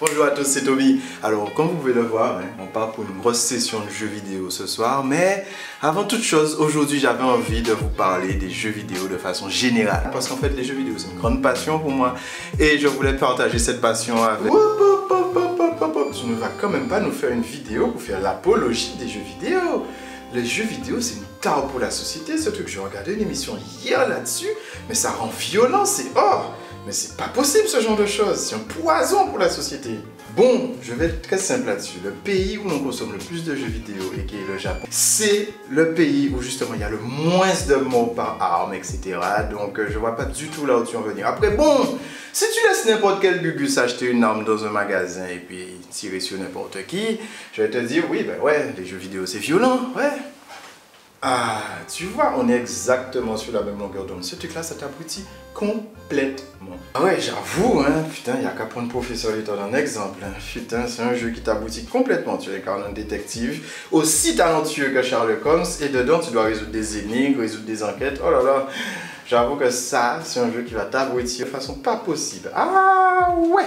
Bonjour à tous, c'est Toby. Alors, comme vous pouvez le voir, on part pour une grosse session de jeux vidéo ce soir. Mais avant toute chose, aujourd'hui, j'avais envie de vous parler des jeux vidéo de façon générale. Parce qu'en fait, les jeux vidéo, c'est une grande passion pour moi. Et je voulais partager cette passion avec... Tu ne vas quand même pas nous faire une vidéo pour faire l'apologie des jeux vidéo. Les jeux vidéo, c'est une tare pour la société. Ce truc, j'ai regardé une émission hier là-dessus. Mais ça rend violent, c'est hors. Mais c'est pas possible ce genre de choses, c'est un poison pour la société. Bon, je vais être très simple là-dessus. Le pays où l'on consomme le plus de jeux vidéo et qui est le Japon, c'est le pays où justement il y a le moins de morts par arme, etc. Donc je vois pas du tout là où tu en veux venir. Après bon, si tu laisses n'importe quel gugus acheter une arme dans un magasin et puis tirer sur n'importe qui, je vais te dire oui, ben ouais, les jeux vidéo c'est violent, ouais. Ah, tu vois, on est exactement sur la même longueur d'onde. Ce truc-là, ça t'abrutit complètement. Ah ouais, j'avoue, hein, putain, il n'y a qu'à prendre Professeur Layton en exemple. Hein. Putain, c'est un jeu qui t'abrutit complètement. Tu incarnes un détective aussi talentueux que Sherlock Holmes et dedans, tu dois résoudre des énigmes, résoudre des enquêtes. Oh là là, j'avoue que ça, c'est un jeu qui va t'abrutir de façon pas possible. Ah ouais,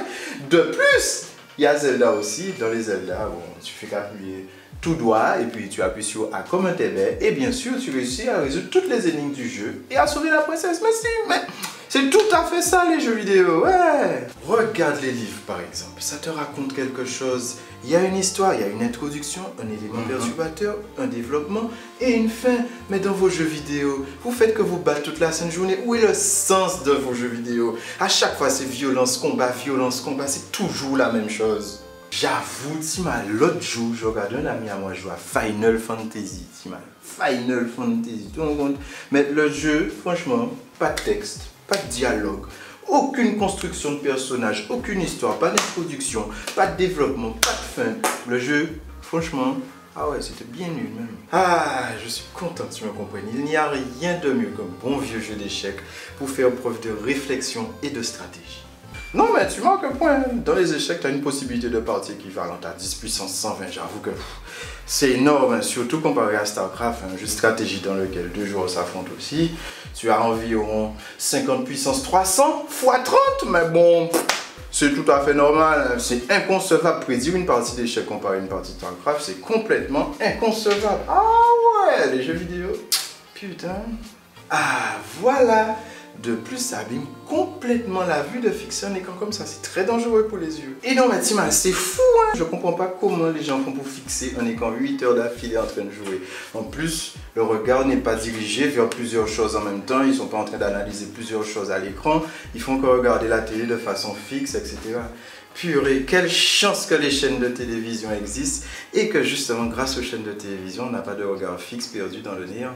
de plus, il y a Zelda aussi. Dans les Zelda, bon, tu fais qu'appuyer tout droit et puis tu appuies sur A comme un tébé et bien sûr tu réussis à résoudre toutes les énigmes du jeu et à sauver la princesse. Mais si, mais c'est tout à fait ça les jeux vidéo, ouais. Regarde les livres par exemple, ça te raconte quelque chose, il y a une histoire, il y a une introduction, un élément perturbateur, un développement et une fin. Mais dans vos jeux vidéo, vous faites que vous battez toute la sainte journée. Où est le sens de vos jeux vidéo? À chaque fois c'est violence, combat, c'est toujours la même chose. J'avoue, l'autre jour, je regarde un ami à moi jouer à Final Fantasy. Final Fantasy, tout le monde. Mais le jeu, franchement, pas de texte, pas de dialogue, aucune construction de personnage, aucune histoire, pas d'introduction, pas de développement, pas de fin. Le jeu, franchement, ah ouais, c'était bien nul même. Ah, je suis content que tu me comprennes. Il n'y a rien de mieux qu'un bon vieux jeu d'échecs pour faire preuve de réflexion et de stratégie. Non mais tu manques un point, dans les échecs tu as une possibilité de partie équivalente à 10 puissance 120, j'avoue que c'est énorme, surtout comparé à StarCraft, un jeu de stratégie dans lequel deux joueurs s'affrontent aussi. Tu as environ 50 puissance 300 x 30, mais bon, c'est tout à fait normal, c'est inconcevable. Prédire une partie d'échecs comparé à une partie de StarCraft, c'est complètement inconcevable. Ah ouais, les jeux vidéo, putain. Ah voilà. De plus, ça abîme complètement la vue de fixer un écran comme ça. C'est très dangereux pour les yeux. Et non, mais Tima, c'est fou, hein. Je comprends pas comment les gens font pour fixer un écran 8 heures d'affilée en train de jouer. En plus, le regard n'est pas dirigé vers plusieurs choses en même temps. Ils sont pas en train d'analyser plusieurs choses à l'écran. Ils font que regarder la télé de façon fixe, etc. Purée, quelle chance que les chaînes de télévision existent et que justement, grâce aux chaînes de télévision, on n'a pas de regard fixe perdu dans le néant.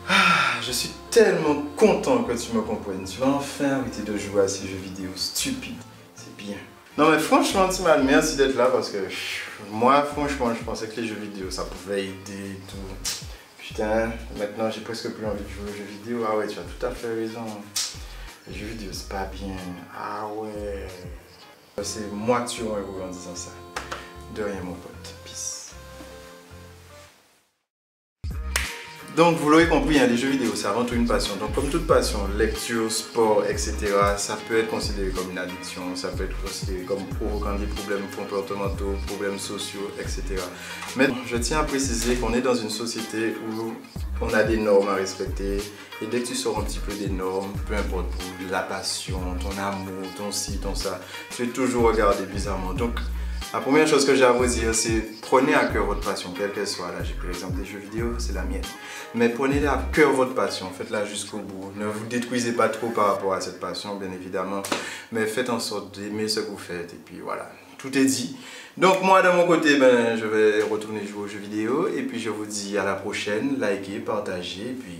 Ah, je suis tellement content que tu me comprennes. Tu vas enfin arrêter de jouer à ces jeux vidéo stupides. C'est bien. Non mais franchement, Timal, merci d'être là parce que moi, franchement, je pensais que les jeux vidéo, ça pouvait aider et tout. Putain, maintenant j'ai presque plus envie de jouer aux jeux vidéo. Ah ouais, tu as tout à fait raison. Les jeux vidéo, c'est pas bien. Ah ouais. C'est moi que tu aurais en disant ça. De rien, mon pote. Peace. Donc vous l'aurez compris, hein, les jeux vidéo c'est avant tout une passion. Donc comme toute passion, lecture, sport, etc. ça peut être considéré comme une addiction, ça peut être considéré comme provoquant des problèmes comportementaux, problèmes sociaux, etc. Mais je tiens à préciser qu'on est dans une société où on a des normes à respecter. Et dès que tu sors un petit peu des normes, peu importe pour la passion, ton amour, ton ci, ton ça, tu es toujours regardé bizarrement. Donc la première chose que j'ai à vous dire, c'est prenez à cœur votre passion, quelle qu'elle soit. Là, j'ai pris l'exemple des jeux vidéo, c'est la mienne. Mais prenez à cœur votre passion, faites-la jusqu'au bout. Ne vous détruisez pas trop par rapport à cette passion, bien évidemment. Mais faites en sorte d'aimer ce que vous faites. Et puis voilà, tout est dit. Donc moi, de mon côté, je vais retourner jouer aux jeux vidéo. Et puis je vous dis à la prochaine. Likez, partagez. Et puis